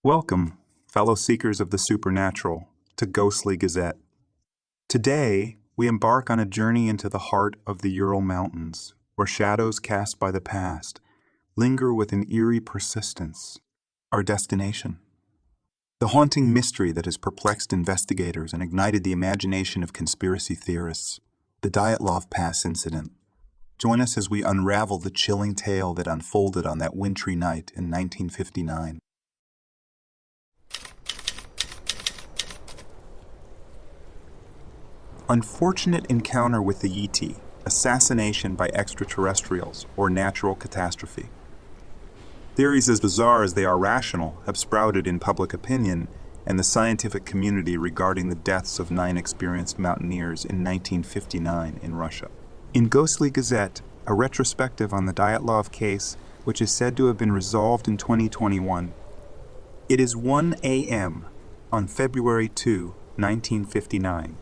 Welcome, fellow seekers of the supernatural, to Ghostly Gazette. Today, we embark on a journey into the heart of the Ural Mountains, where shadows cast by the past linger with an eerie persistence. Our destination. The haunting mystery that has perplexed investigators and ignited the imagination of conspiracy theorists, the Dyatlov Pass Incident. Join us as we unravel the chilling tale that unfolded on that wintry night in 1959. Unfortunate encounter with the Yeti, assassination by extraterrestrials, or natural catastrophe. Theories as bizarre as they are rational have sprouted in public opinion and the scientific community regarding the deaths of 9 experienced mountaineers in 1959 in Russia. In Ghostly Gazette, a retrospective on the Dyatlov case, which is said to have been resolved in 2021. It is 1 a.m. on February 2, 1959.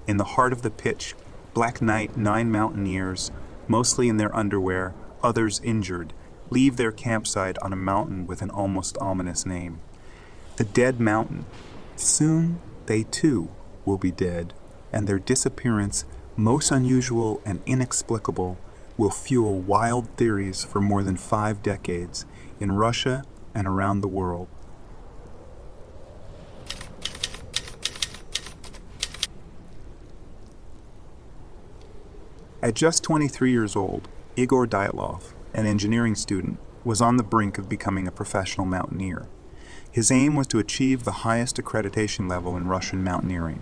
In the heart of the pitch black night, 9 mountaineers, mostly in their underwear, others injured, leave their campsite on a mountain with an almost ominous name. The Dead Mountain. Soon, they too will be dead, and their disappearance, most unusual and inexplicable, will fuel wild theories for more than 5 decades in Russia and around the world. At just 23 years old, Igor Dyatlov, an engineering student, was on the brink of becoming a professional mountaineer. His aim was to achieve the highest accreditation level in Russian mountaineering,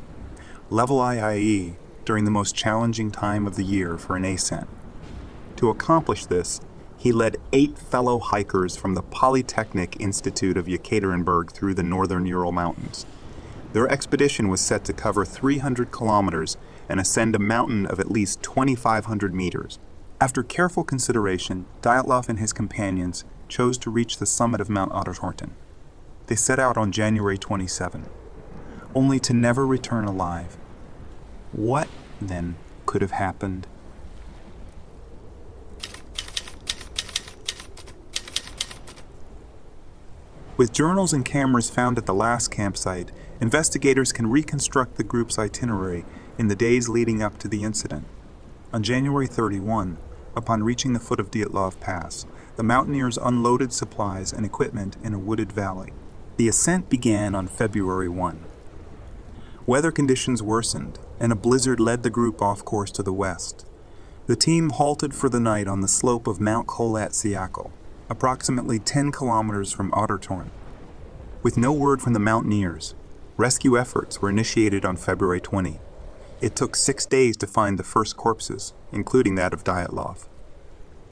level IIE, during the most challenging time of the year for an ascent. To accomplish this, he led 8 fellow hikers from the Polytechnic Institute of Yekaterinburg through the northern Ural Mountains. Their expedition was set to cover 300 kilometers and ascend a mountain of at least 2,500 meters. After careful consideration, Dyatlov and his companions chose to reach the summit of Mount Otterhorten. They set out on January 27, only to never return alive. What, then, could have happened? With journals and cameras found at the last campsite, investigators can reconstruct the group's itinerary in the days leading up to the incident. On January 31, upon reaching the foot of Dyatlov Pass, the mountaineers unloaded supplies and equipment in a wooded valley. The ascent began on February 1. Weather conditions worsened, and a blizzard led the group off course to the west. The team halted for the night on the slope of Mount Kholat-Syakhl, approximately 10 kilometers from Otterhorten. With no word from the mountaineers, rescue efforts were initiated on February 20. It took 6 days to find the first corpses, including that of Dyatlov.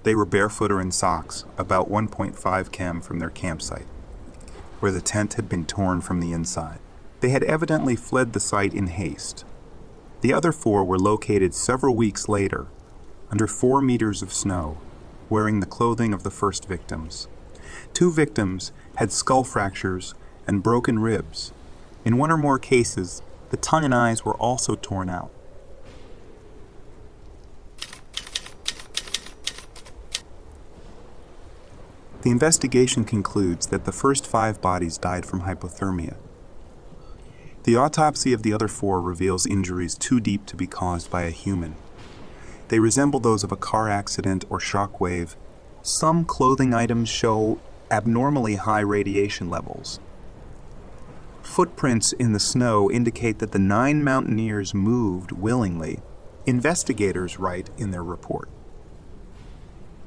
They were barefoot or in socks, about 1.5 km from their campsite, where the tent had been torn from the inside. They had evidently fled the site in haste. The other 4 were located several weeks later, under 4 meters of snow, wearing the clothing of the first victims. 2 victims had skull fractures and broken ribs. In 1 or more cases, the tongue and eyes were also torn out. The investigation concludes that the first 5 bodies died from hypothermia. The autopsy of the other 4 reveals injuries too deep to be caused by a human. They resemble those of a car accident or shock wave. Some clothing items show abnormally high radiation levels. Footprints in the snow indicate that the 9 mountaineers moved willingly, investigators write in their report.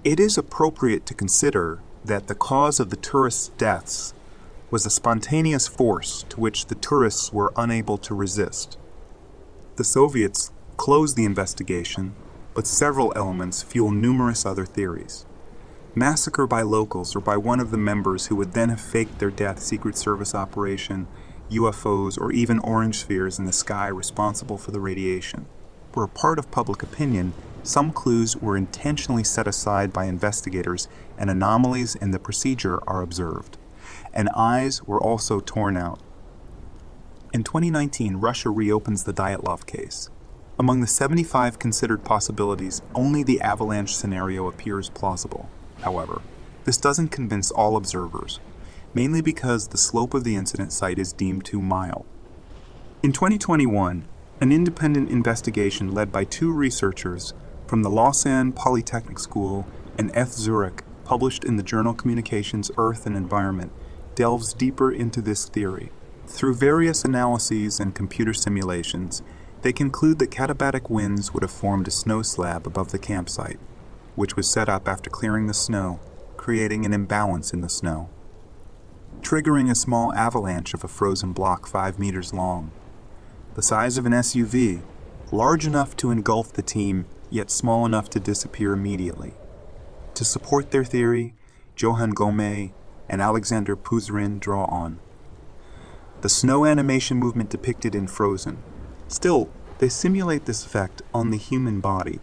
It is appropriate to consider that the cause of the tourists' deaths was a spontaneous force to which the tourists were unable to resist. The Soviets closed the investigation, but several elements fuel numerous other theories. Massacre by locals or by one of the members who would then have faked their death, Secret Service operation, UFOs, or even orange spheres in the sky responsible for the radiation. Were a part of public opinion, some clues were intentionally set aside by investigators and anomalies in the procedure are observed. And eyes were also torn out. In 2019, Russia reopens the Dyatlov case. Among the 75 considered possibilities, only the avalanche scenario appears plausible. However, this doesn't convince all observers. mainly because the slope of the incident site is deemed too mild. In 2021, an independent investigation led by two researchers from the Lausanne Polytechnic School and ETH Zurich, published in the journal Communications, Earth and Environment, delves deeper into this theory. Through various analyses and computer simulations, they conclude that katabatic winds would have formed a snow slab above the campsite, which was set up after clearing the snow, creating an imbalance in the snow, triggering a small avalanche of a frozen block 5 meters long, the size of an SUV, large enough to engulf the team, yet small enough to disappear immediately. To support their theory, Johann Gomez and Alexander Puzrin draw on the snow animation movement depicted in Frozen. Still, they simulate this effect on the human body.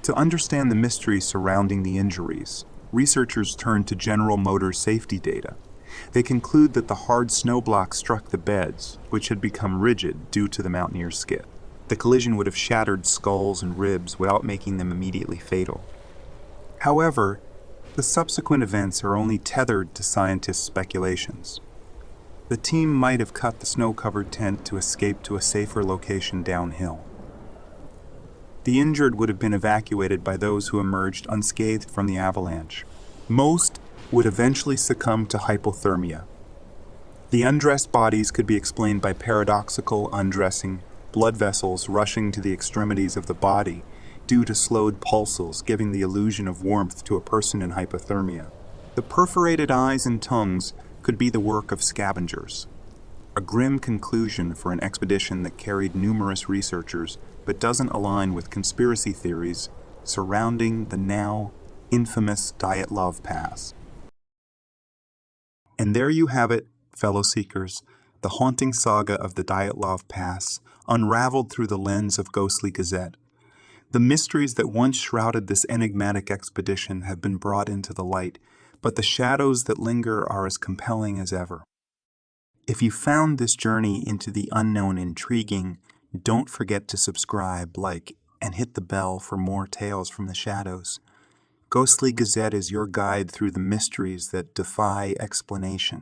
To understand the mystery surrounding the injuries, researchers turn to General Motors safety data. They conclude that the hard snow block struck the beds, which had become rigid due to the mountaineer's skid. The collision would have shattered skulls and ribs without making them immediately fatal. However, the subsequent events are only tethered to scientists' speculations. The team might have cut the snow-covered tent to escape to a safer location downhill. The injured would have been evacuated by those who emerged unscathed from the avalanche. Most would eventually succumb to hypothermia. The undressed bodies could be explained by paradoxical undressing, blood vessels rushing to the extremities of the body due to slowed pulses, giving the illusion of warmth to a person in hypothermia. The perforated eyes and tongues could be the work of scavengers. A grim conclusion for an expedition that carried numerous researchers but doesn't align with conspiracy theories surrounding the now infamous Dyatlov Pass. And there you have it, fellow seekers, the haunting saga of the Dyatlov Pass, unraveled through the lens of ghostly Gazette. The mysteries that once shrouded this enigmatic expedition have been brought into the light, but the shadows that linger are as compelling as ever. If you found this journey into the unknown intriguing, don't forget to subscribe, like, and hit the bell for more tales from the shadows. Ghostly Gazette is your guide through the mysteries that defy explanation.